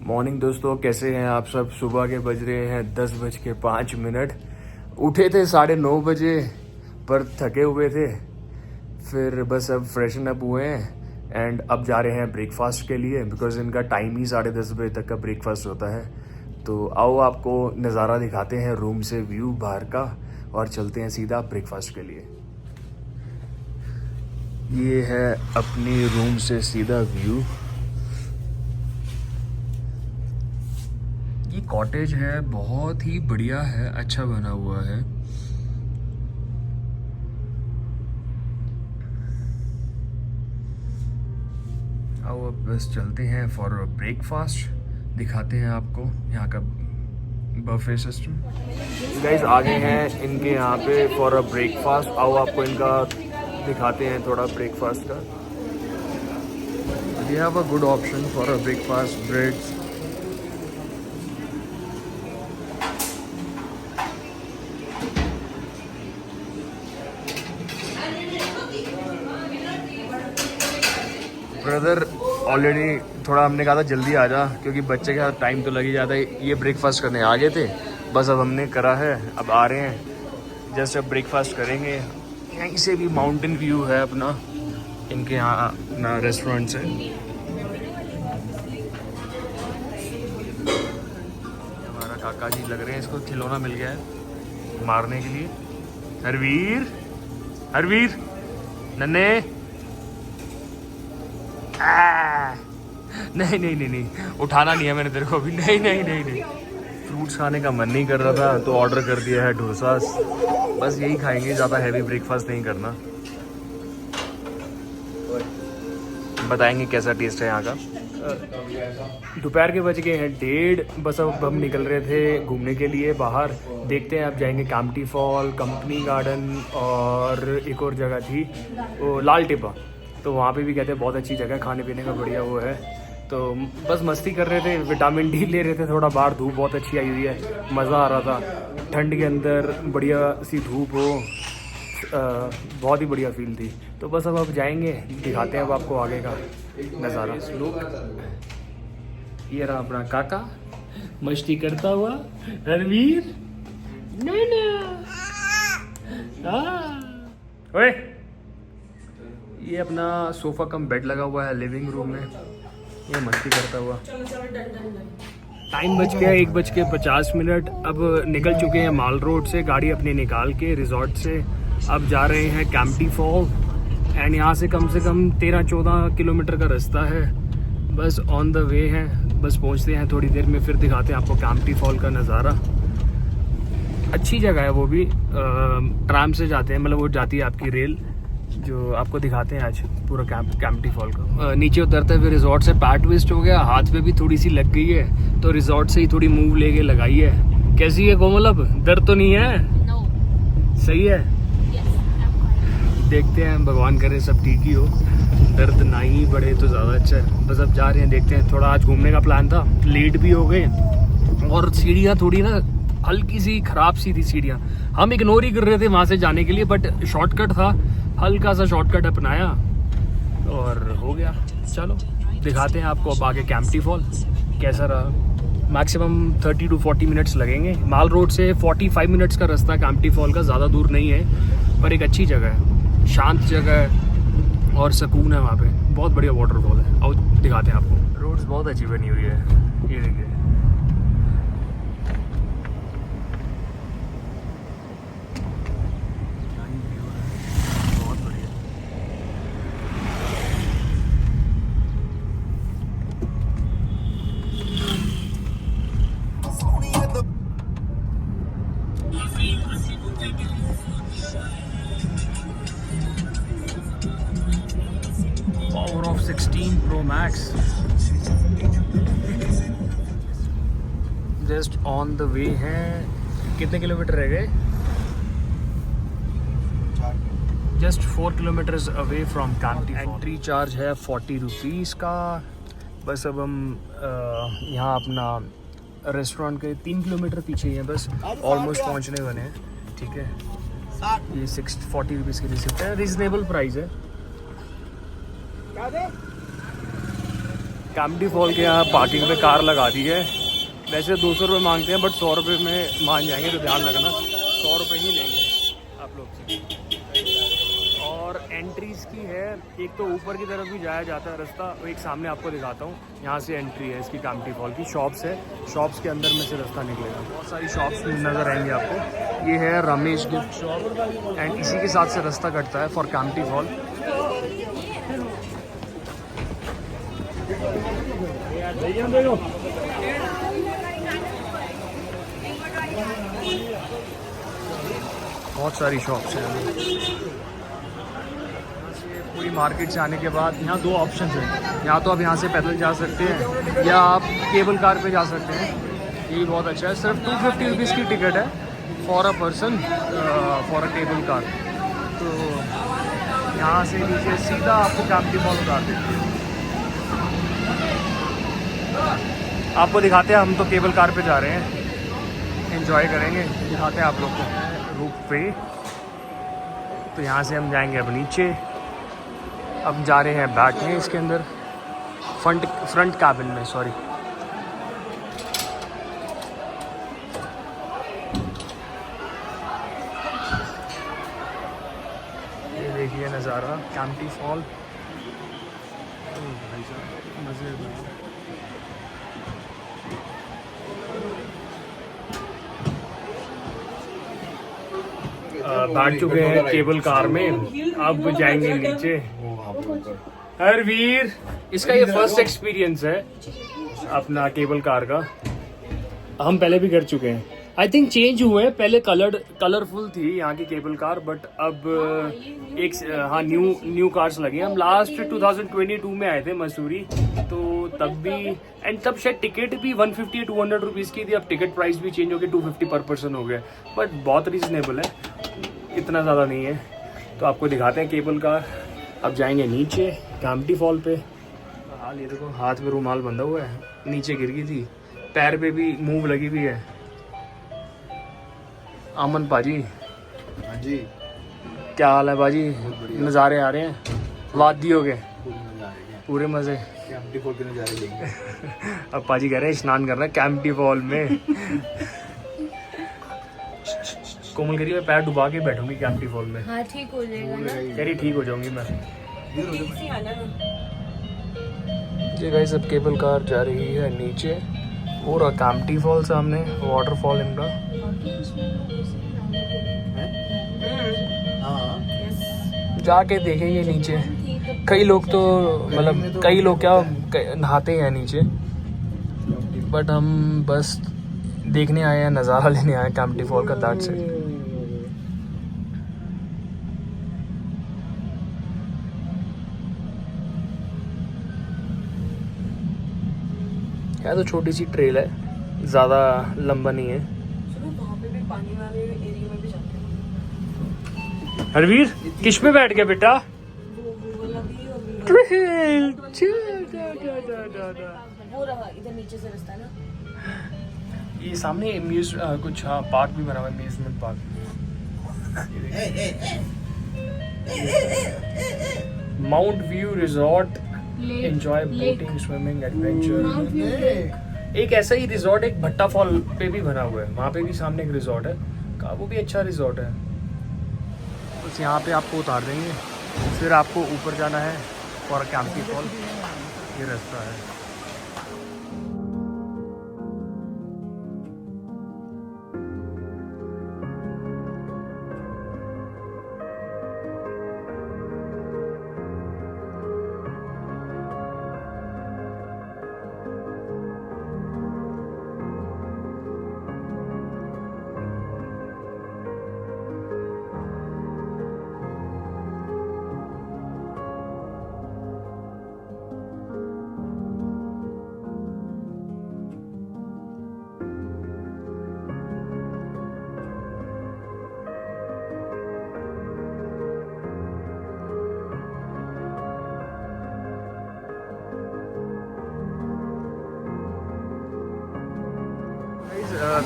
Morning दोस्तों, कैसे हैं आप सब। सुबह के बज रहे हैं 10:05। उठे थे 9:30 बजे, पर थके हुए थे। फिर बस अब फ्रेशन अप हुए हैं एंड अब जा रहे हैं ब्रेकफास्ट के लिए, बिकॉज इनका टाइम ही 10:30 बजे तक का ब्रेकफास्ट होता है। तो आओ आपको नज़ारा दिखाते हैं रूम से, व्यू बाहर का, और चलते हैं सीधा ब्रेकफास्ट के लिए। ये है अपनी रूम से सीधा व्यू। ये कॉटेज है, बहुत ही बढ़िया है, अच्छा बना हुआ है। आओ अब बस चलते हैं फॉर ब्रेकफास्ट, दिखाते हैं आपको यहाँ का बफे सिस्टम। गाइस आ गए हैं इनके यहाँ पे फॉर अ ब्रेकफास्ट। आओ आपको इनका दिखाते हैं थोड़ा ब्रेकफास्ट का। We have a good option for a breakfast, breads. Brother already थोड़ा हमने कहा था जल्दी आ जा, क्योंकि बच्चे के साथ टाइम तो लग ही जाता है। ये ब्रेकफास्ट करने आ गए थे, बस अब हमने करा है, अब आ रहे हैं। जस्ट अब ब्रेकफास्ट करेंगे। यहीं से भी माउंटेन व्यू है अपना, इनके यहाँ अपना रेस्टोरेंट से। हमारा काका जी लग रहे हैं, इसको खिलौना मिल गया है मारने के लिए। हरवीर, हरवीर, नन्हे। नहीं नहीं नहीं नहीं, उठाना नहीं है मैंने तेरे को अभी। नहीं नहीं नहीं नहीं, फ्रूट्स खाने का मन नहीं कर रहा था तो ऑर्डर कर दिया है डोसा। बस यही खाएंगे, ज़्यादा हैवी ब्रेकफास्ट नहीं करना। बताएंगे कैसा टेस्ट है यहाँ का। दोपहर के बज गए हैं 1:30। बस अब हम निकल रहे थे घूमने के लिए बाहर। देखते हैं, अब जाएंगे कैंपटी फॉल, कंपनी गार्डन, और एक और जगह थी वो लाल टिब्बा। तो वहाँ पे भी कहते हैं बहुत अच्छी जगह, खाने पीने का बढ़िया वो है। तो बस मस्ती कर रहे थे, विटामिन डी ले रहे थे थोड़ा। बाहर धूप बहुत अच्छी आई हुई है, मज़ा आ रहा था। ठंड के अंदर बढ़िया सी धूप हो, बहुत ही बढ़िया फील थी। तो बस अब जाएंगे, दिखाते हैं अब आपको आगे का नज़ारा। ये रहा अपना काका मस्ती करता हुआ। रणवीर, ओए, ये अपना सोफ़ा कम बेड लगा हुआ है लिविंग रूम में, ये मस्ती करता हुआ। टाइम बच गया 1:50। अब निकल चुके हैं माल रोड से, गाड़ी अपनी निकाल के रिजॉर्ट से। अब जा रहे हैं कैंपटी फॉल एंड यहाँ से कम 13-14 किलोमीटर का रास्ता है। बस ऑन द वे है, बस पहुँचते हैं थोड़ी देर में, फिर दिखाते हैं आपको कैंपटी फॉल का नज़ारा। अच्छी जगह है वो भी, ट्राम से जाते हैं, मतलब वो जाती है आपकी रेल, जो आपको दिखाते हैं आज पूरा कैंपटी फॉल का। नीचे उतरते हुए रिजॉर्ट से पैर ट्विस्ट हो गया, हाथ पे भी थोड़ी सी लग गई है, तो रिजॉर्ट से ही थोड़ी मूव लेके लगाई है। कैसी है कोमल, अब दर्द तो नहीं है? No. सही है। देखते हैं, भगवान करे सब ठीक ही हो, दर्द ना ही बढ़े तो ज़्यादा अच्छा है। बस अब जा रहे हैं, देखते हैं। थोड़ा आज घूमने का प्लान था, लेट भी हो गए, और सीढ़ियाँ थोड़ी ना हल्की सी खराब सी थी सीढ़ियाँ। हम इग्नोर ही कर रहे थे वहाँ से जाने के लिए, बट शॉर्टकट था, हल्का सा शॉर्टकट अपनाया और हो गया। चलो दिखाते हैं आपको अब आगे कैंपटी फॉल कैसा रहा। मैक्सिमम 30 to 40 मिनट्स लगेंगे। माल रोड से 45 मिनट्स का रास्ता कैंपटी फॉल का, ज़्यादा दूर नहीं है, पर एक अच्छी जगह है, शांत जगह है और सुकून है वहाँ पे। बहुत बढ़िया वाटरफॉल है, और दिखाते हैं आपको। रोड्स बहुत अच्छी बनी हुई है, ये देखिए। Power of 16 Pro Max. Just on the वे हैं। कितने किलोमीटर रह गए? Just 4 kilometres away from Kempty fall. Entry charge है 40 रुपीज़ का। बस अब हम यहाँ अपना रेस्टोरेंट के 3 किलोमीटर पीछे ही है, बस ऑलमोस्ट पहुँचने वाले हैं। ठीक है, ये 40 रुपीज़ की रिसिप्ट है, रिजनेबल प्राइस है। कैंपटी फॉल के यहाँ पार्किंग में कार लगा दी है। वैसे 200 रुपये मांगते हैं बट 100 रुपये में मान जाएंगे, तो ध्यान रखना 100 रुपये ही लेंगे आप लोग से। और एंट्रीज़ की है, एक तो ऊपर की तरफ भी जाया जाता है रास्ता, एक सामने आपको दिखाता हूँ, यहाँ से एंट्री है इसकी कैंपटी फॉल की। शॉप्स है, शॉप्स के अंदर में से रास्ता निकलेगा। बहुत सारी शॉप्स नज़र आएंगी आपको। ये है रमेश गिफ्ट शॉप एंड इसी के साथ से रास्ता कटता है फॉर कैंपटी फॉल। बहुत सारी शॉप्स हैं। पूरी मार्केट से आने के बाद यहाँ 2 ऑप्शन हैं, या तो आप यहाँ से पैदल जा सकते हैं या आप केबल कार पे जा सकते हैं। ये भी बहुत अच्छा है, सिर्फ 250 रुपीज़ की टिकट है for a person for a cable car. तो यहाँ से नीचे सीधा आपको कैंपटी फॉल उतार देते हैं। आपको दिखाते हैं, हम तो केबल कार पे जा रहे हैं, एंजॉय करेंगे, दिखाते हैं आप लोग को रूट पे। तो यहाँ से हम जाएंगे अब नीचे। अब जा रहे हैं बैठने इसके अंदर, फ्रंट कैबिन में, सॉरी। ये देखिए नज़ारा कैंपटी फॉल, मज़ेदार। बैठ चुके हैं केबल कार में, अब जाएंगे नीचे। हरवीर, इसका ये फर्स्ट एक्सपीरियंस है अपना केबल कार का। हम पहले भी कर चुके हैं, आई थिंक चेंज हुए हैं। पहले कलरफुल थी यहाँ की केबल कार, बट अब एक न्यू कार्स लगी हैं। हम लास्ट 2022 में आए थे मसूरी, तो तब भी एंड तब शायद टिकट भी 150 200 रुपीज़ की थी। अब टिकट प्राइस भी चेंज हो गया, 250 पर पर्सन हो गया, बट बहुत रीजनेबल है, इतना ज़्यादा नहीं है। तो आपको दिखाते हैं केबल कार। अब जाएंगे नीचे कैंपटी फॉल पे। हाल ये देखो, हाथ में रुमाल बंधा हुआ है, नीचे गिर गई थी, पैर पे भी मूव लगी हुई है। अमन पाजी, हाँ जी, क्या हाल है बाजी? नज़ारे आ रहे हैं, वादियों के पूरे मज़े। कैंपटी फॉल के नज़ारे लेंगे। अब पाजी कह रहे हैं स्नान करना है कैंपटी फॉल में। कोमल कह रही है पैर डुबा के बैठूंगी कैंपटी फॉल में। हाँ ठीक हो जाएगा ना। कह रही ठीक हो जाऊंगी मैं। इसी आना ना। ये गाइस अब केबल कार जा रही है नीचे, पूरा कैंपटी फॉल सामने, वाटरफॉल इनका। जाके देखेंगे नीचे। कई लोग तो मतलब कई लोग क्या नहाते हैं नीचे, बट हम बस देखने आए हैं, नज़ारा लेने आए हैं कैंपटी फॉल का। दैट से है तो छोटी सी ट्रेल है, ज़्यादा लंबा नहीं है। वहाँ पे भी पानी वाले एरिया में भी जाते हैं। हरवीर किस पे बैठ गया बेटा? वो वाला भी और भी ट्रेल। वो रहा, इधर नीचे से रास्ता है ना। ये सामने कुछ पार्क भी बना हुआ है, amusement park. Mount view resort, enjoy boating, swimming, adventure. एक ऐसा ही रिजॉर्ट एक भट्टा फॉल पे भी बना हुआ है, वहाँ पे भी सामने एक रिजॉर्ट है, वो भी अच्छा रिजॉर्ट है। बस यहाँ पे आपको उतार देंगे, फिर आपको ऊपर जाना है फॉर कैंपटी फॉल। ये रास्ता है।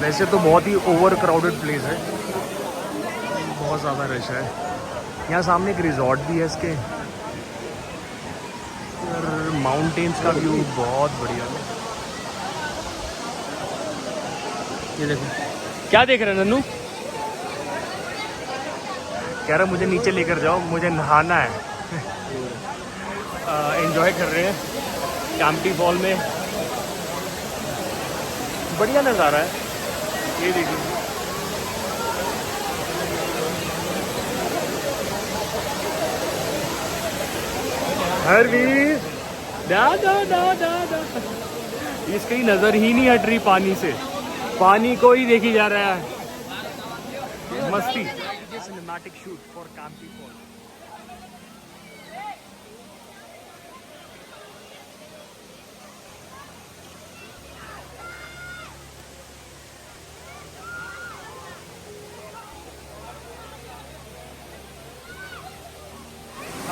वैसे तो बहुत ही ओवर क्राउडेड प्लेस है, बहुत ज़्यादा रश है। यहाँ सामने एक रिजॉर्ट भी है इसके, माउंटेन्स का व्यू बहुत बढ़िया है। ये देखो, क्या देख रहे हैं नन्नू? कह रहा मुझे नीचे लेकर जाओ, मुझे नहाना है। एंजॉय कर रहे हैं कैंपटी फॉल में, बढ़िया नज़ारा है। ये देखिए, हरवीर दा दा दा दा दा, इसकी नज़र ही नहीं हट रही पानी से, पानी को ही देखी जा रहा है। मस्ती। Cinematic shoot for Kempty fall.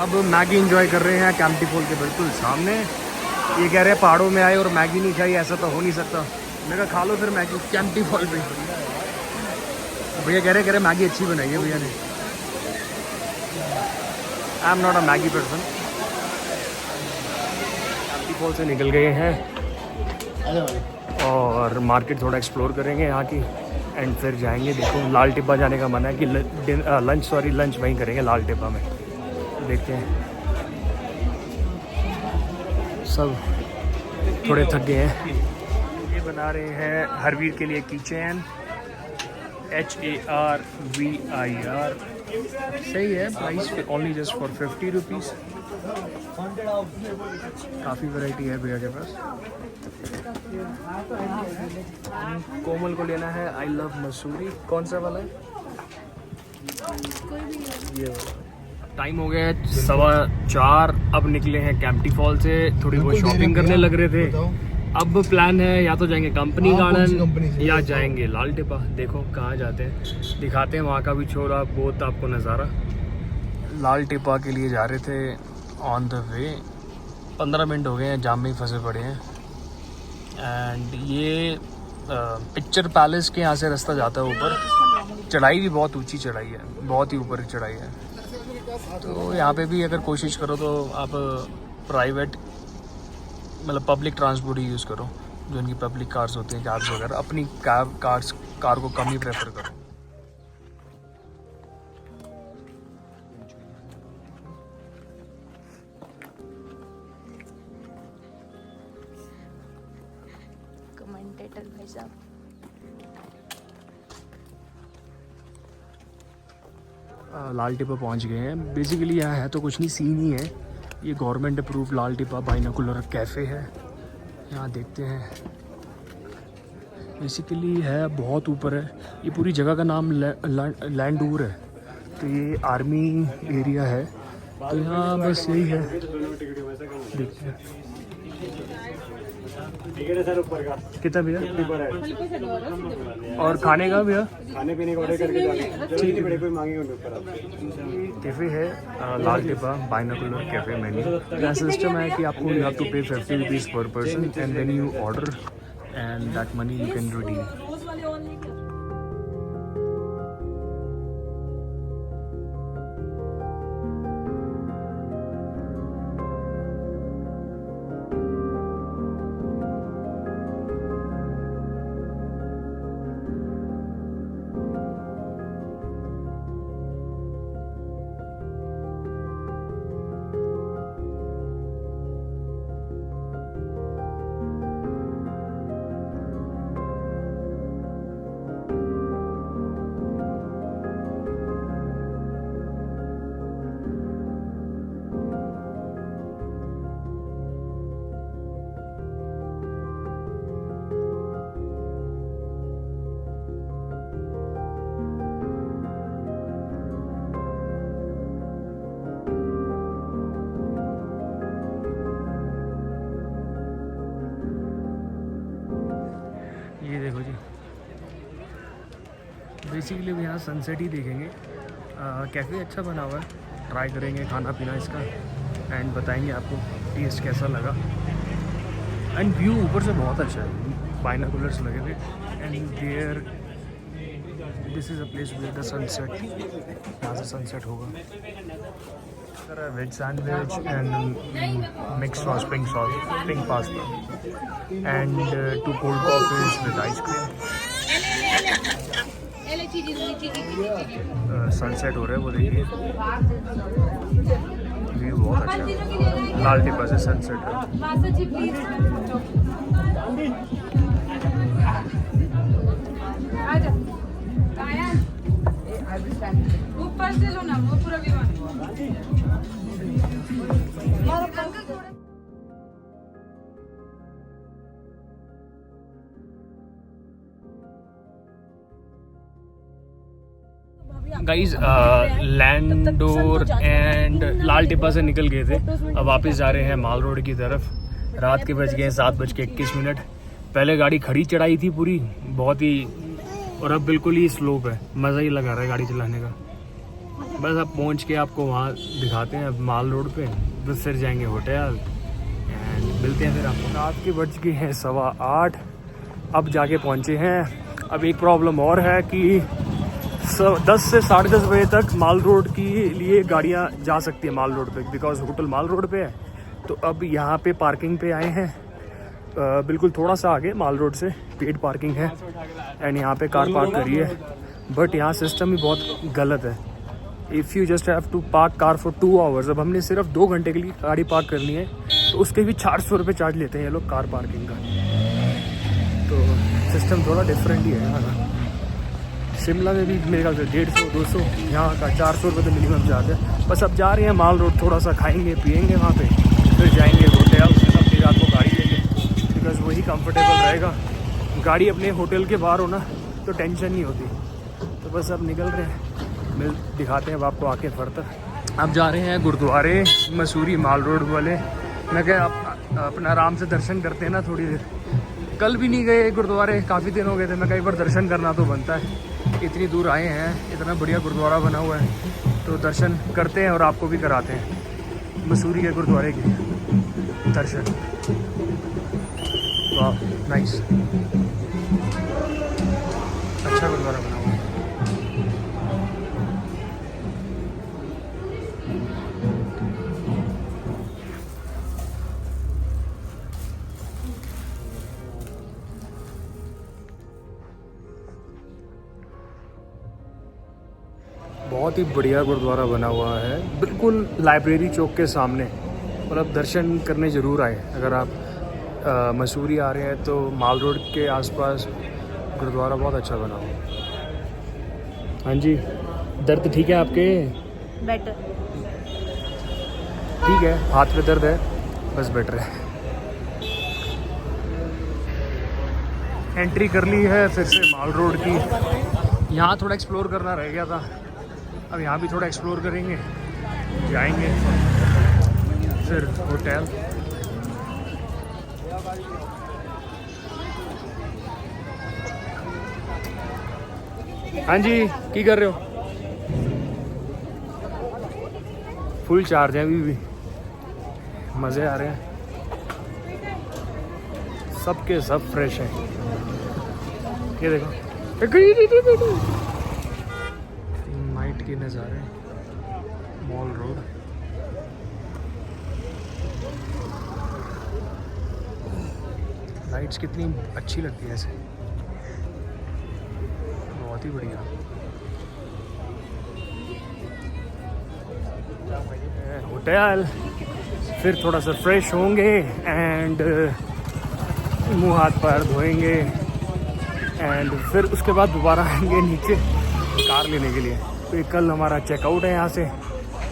अब मैगी एंजॉय कर रहे हैं कैंपटी फॉल के बिल्कुल सामने। ये कह रहे हैं पहाड़ों में आए और मैगी नहीं खाई, ऐसा तो हो नहीं सकता। मैंने कहा खा लो फिर मैगी कैंपटी फॉल पे। भैया कह रहे मैगी अच्छी बनाई है भैया ने। I am not a Maggi person. Kempty fall से निकल गए हैं और मार्केट थोड़ा एक्सप्लोर करेंगे यहाँ की, एंड फिर जाएंगे। देखो लाल टिब्बा जाने का मन है कि लंच वहीं करेंगे लाल टिब्बा में। देखते हैं, सब थोड़े थक गए हैं। ये बना रहे हैं हरवीर के लिए की चैन, HARVIR। सही है price, only just for 50 rupees. काफ़ी वैरायटी है भैया के पास। कोमल को लेना है आई लव मसूरी। कौन सा वाला है? ये वाला। टाइम हो गया है 4:15। अब निकले हैं कैंपटी फॉल से, थोड़ी बहुत शॉपिंग करने लग रहे थे। अब प्लान है या तो जाएंगे कंपनी गार्डन या जाएंगे लाल टिब्बा। देखो कहाँ जाते हैं, दिखाते हैं वहाँ का भी छोड़ा बहुत आपको नज़ारा। लाल टिब्बा के लिए जा रहे थे, ऑन द वे 15 मिनट हो गए हैं, जाम में ही फंसे पड़े हैं। एंड ये पिक्चर पैलेस के यहाँ से रास्ता जाता है ऊपर। चढ़ाई भी बहुत ऊंची चढ़ाई है, बहुत ही ऊपर चढ़ाई है। तो यहाँ पे भी अगर कोशिश करो तो आप प्राइवेट मतलब पब्लिक ट्रांसपोर्ट ही यूज़ करो, जो इनकी पब्लिक कार्स होती हैं, कैब्स वगैरह। अपनी कार को कम ही प्रेफर करो। कमेंटेटर भाई साहब, लाल टिब्बा पहुँच गए हैं। बेसिकली यहाँ है तो कुछ नहीं, सीन ही है। ये गवर्नमेंट अप्रूव लाल टिब्बा बाइनोकुलर कैफ़े है। यहाँ देखते हैं, बेसिकली है बहुत ऊपर है। ये पूरी जगह का नाम लैंडूर है। तो ये आर्मी एरिया है, तो यहाँ बस यही है। देखते हैं कितना भैया, और खाने का भैया, खाने पीने का ऑर्डर करके जाने। ठीक है। कोई मांगेंगे उनके ऊपर आप। कैफ़े है लाल टिब्बा बाइनोकुलर कैफ़े मेन्यू। यहाँ सिस्टम है कि आपको यू हैव टू पे 50 rupees per person and then you order and that money you can redeem. रोज वाले ऑन लेके आओ। ये देखो जी, बेसिकली यहाँ सनसेट ही देखेंगे। कैफ़े अच्छा बना हुआ है, ट्राई करेंगे खाना पीना इसका एंड बताएंगे आपको टेस्ट कैसा लगा। एंड व्यू ऊपर से बहुत अच्छा है, बाइनोकुलर्स लगे थे and there this is a place with the sunset. यहाँ से सनसेट होगा। Veg sandwich and mix sauce, pink pasta and 2 cold coffees with ice cream. Sunset हो रहा है वो देखिए, व्यू बहुत अच्छा है। लाल टिब्बा से सनसेट है। ऊपर से लो ना, वो पूरा व्यू गाइज लैंडोर एंड लाल टिब्बा से निकल गए थे, अब वापस जा रहे हैं माल रोड की तरफ। रात के बज गए 7:21। पहले गाड़ी खड़ी चढ़ाई थी पूरी बहुत ही, और अब बिल्कुल ही स्लोप है। मज़ा ही लगा रहा है गाड़ी चलाने का। बस अब पहुंच के आपको वहाँ दिखाते हैं अब माल रोड पे, बस फिर जाएंगे होटल एंड मिलते हैं फिर आपको। रात के बज गए हैं 8:15, अब जाके पहुँचे हैं। अब एक प्रॉब्लम और है कि 10 से 10:30 बजे तक माल रोड के लिए गाड़ियाँ जा सकती है माल रोड पे, बिकॉज होटल माल रोड पे है। तो अब यहाँ पे पार्किंग पे आए हैं, बिल्कुल थोड़ा सा आगे माल रोड से पेड पार्किंग है एंड यहाँ पे कार पार्क करी है। बट यहाँ सिस्टम ही बहुत गलत है। If you just have to park car for 2 hours, अब हमने सिर्फ 2 घंटे के लिए गाड़ी पार्क करनी है तो उसके भी 400 रुपये चार्ज लेते हैं ये लोग कार पार्किंग का। तो सिस्टम थोड़ा डिफरेंट ही है यहाँ का। शिमला में भी मेरे ख्याल से 150-200, यहाँ का 400 रुपये तो मिनिमम चार्ज है। बस अब जा रहे हैं माल रोड, थोड़ा सा खाएंगे पिएंगे वहाँ पे, फिर जाएंगे होटल। अपनी रात को गाड़ी लेंगे बिकॉज वही कंफर्टेबल रहेगा। गाड़ी अपने होटल के बाहर हो ना तो टेंशन नहीं होती। तो बस अब निकल रहे हैं, दिखाते हैं अब आपको आके फर्दर। अब जा रहे हैं गुरुद्वारे मसूरी माल रोड वाले। मैं क्या अपना आराम से दर्शन करते हैं ना थोड़ी देर। कल भी नहीं गए गुरुद्वारे, काफ़ी दिन हो गए थे। मैं कई बार दर्शन करना तो बनता है, इतनी दूर आए हैं, इतना बढ़िया गुरुद्वारा बना हुआ है तो दर्शन करते हैं और आपको भी कराते हैं मसूरी के गुरुद्वारे के दर्शन। वाह नाइस, अच्छा गुरुद्वारा बना हुआ है। बहुत ही बढ़िया गुरुद्वारा बना हुआ है, बिल्कुल लाइब्रेरी चौक के सामने। और अब दर्शन करने ज़रूर आए। अगर आप मसूरी आ रहे हैं तो माल रोड के आसपास गुरुद्वारा बहुत अच्छा बना हुआ है। हाँ जी, दर्द ठीक है आपके? बेटर ठीक है, हाथ में दर्द है बस, बेटर है। एंट्री कर ली है फिर से माल रोड की। यहाँ थोड़ा एक्सप्लोर करना रह गया था, अब यहाँ भी थोड़ा एक्सप्लोर करेंगे, जाएंगे फिर होटल। हाँ जी, की कर रहे हो? फुल चार्ज है अभी भी, मज़े आ रहे हैं, सबके सब फ्रेश हैं। ये देखो नाइट के नज़ारे मॉल रोड। लाइट्स कितनी अच्छी लगती है ऐसे, बहुत ही बढ़िया। होटल, फिर थोड़ा सा फ्रेश होंगे एंड मुंह हाथ पैर धोएंगे एंड फिर उसके बाद दोबारा आएंगे नीचे कार लेने के लिए। तो कल हमारा चेकआउट है यहाँ से।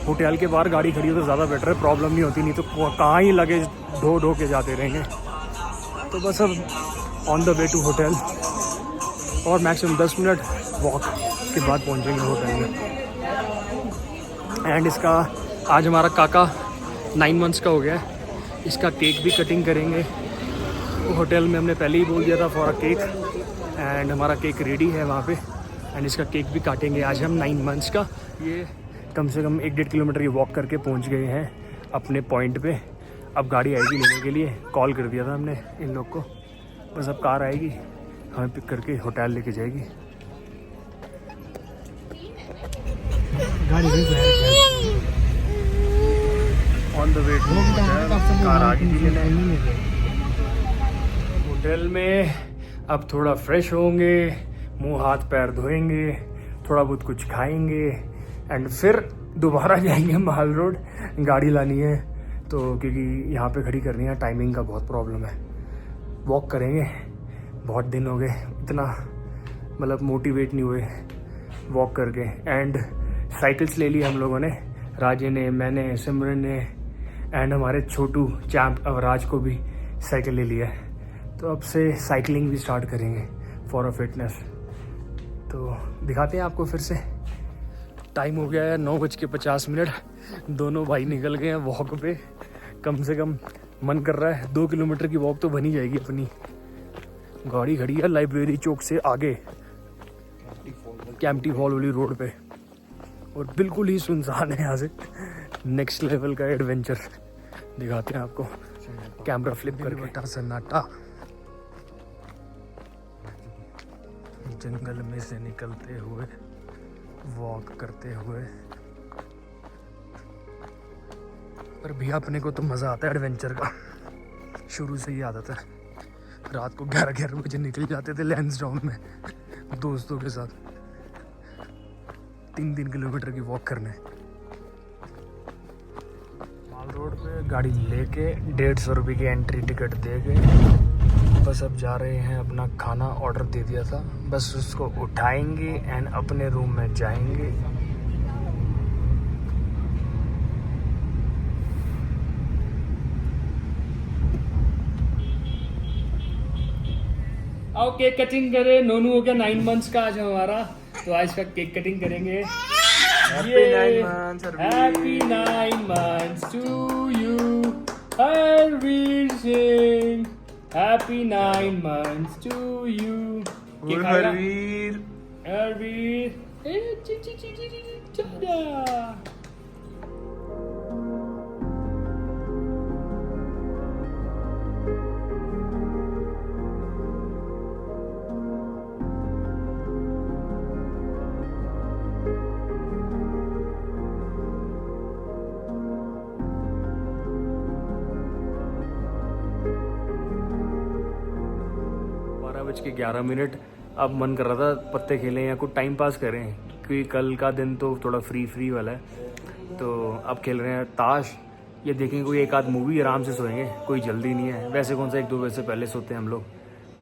होटल के बाहर गाड़ी खड़ी हो तो ज़्यादा बेटर है, प्रॉब्लम नहीं होती, नहीं तो कहाँ ही लगेज ढो के जाते रहेंगे। तो बस अब on the way to hotel, और मैक्सिमम 10 मिनट वॉक के बाद पहुँचेंगे होटल में। एंड इसका आज हमारा काका 9 मंथ्स का हो गया है, इसका केक भी कटिंग करेंगे। होटल में हमने पहले ही बोल दिया था फॉर अ केक, एंड हमारा केक रेडी है वहाँ पे, एंड इसका केक भी काटेंगे आज हम 9 मंथ्स का। ये कम से कम 1-1.5 किलोमीटर ये वॉक करके पहुँच गए हैं अपने पॉइंट पे। अब गाड़ी आएगी लेने के लिए, कॉल कर दिया था हमने इन लोग को, बस अब कार आएगी हमें पिक करके होटल लेके जाएगी। गाड़ी on the way to hotel. Car आ गई थी लेने। होटल में अब थोड़ा फ्रेश होंगे, मुंह हाथ पैर धोएंगे, थोड़ा बहुत कुछ खाएंगे एंड फिर दोबारा जाएंगे माल रोड। गाड़ी लानी है तो क्योंकि यहाँ पे खड़ी करनी है, टाइमिंग का बहुत प्रॉब्लम है। वॉक करेंगे, बहुत दिन हो गए इतना मतलब मोटिवेट नहीं हुए वॉक करके। एंड साइकिल्स ले ली हम लोगों ने, राजे ने, मैंने, सिमरन ने एंड हमारे छोटू चैम्प अवराज को भी साइकिल ले लिया है। तो अब से साइकिलिंग भी स्टार्ट करेंगे फॉर अ फिटनेस। तो दिखाते हैं आपको फिर से। टाइम हो गया है 9:50। दोनों भाई निकल गए हैं वॉक पे। कम से कम मन कर रहा है 2 किलोमीटर की वॉक तो बनी जाएगी अपनी। गाड़ी खड़ी है लाइब्रेरी चौक से आगे, कैंपटी फॉल वाली रोड पे, और बिल्कुल ही सुनसान है यहाँ से। नेक्स्ट लेवल का एडवेंचर दिखाते हैं आपको कैमरा फ्लिप करके। बटा सन्नाटा, जंगल में से निकलते हुए, वॉक करते हुए। पर भी अपने को तो मज़ा आता है एडवेंचर का, शुरू से ही आदत है। रात को 11 बजे निकल जाते थे लैंसडाउन में दोस्तों के साथ 3 किलोमीटर की वॉक करने। माल रोड पे गाड़ी लेके 150 रुपये की एंट्री टिकट दे के बस अब जा रहे हैं। अपना खाना ऑर्डर दे दिया था, बस उसको उठाएंगे एंड अपने रूम में जाएंगे। आओ केक कटिंग करें। नोनू हो गया 9 मंथ्स का आज हमारा, तो आज का केक कटिंग करेंगे। Happy 9 months, Arvind. Happy 9 months to you, Arvind Singh. Happy 9 months to you. Cake खाएगा? Arvind. टा-टा। बज के 11 अब मन कर रहा था पत्ते खेलें या कुछ टाइम पास करें, क्योंकि कल का दिन तो थोड़ा फ्री वाला है। तो अब खेल रहे हैं ताश, ये देखेंगे कोई एक आध मूवी, आराम से सोएंगे, कोई जल्दी नहीं है। वैसे कौन सा 1-2 बजे से पहले सोते हैं हम लोग।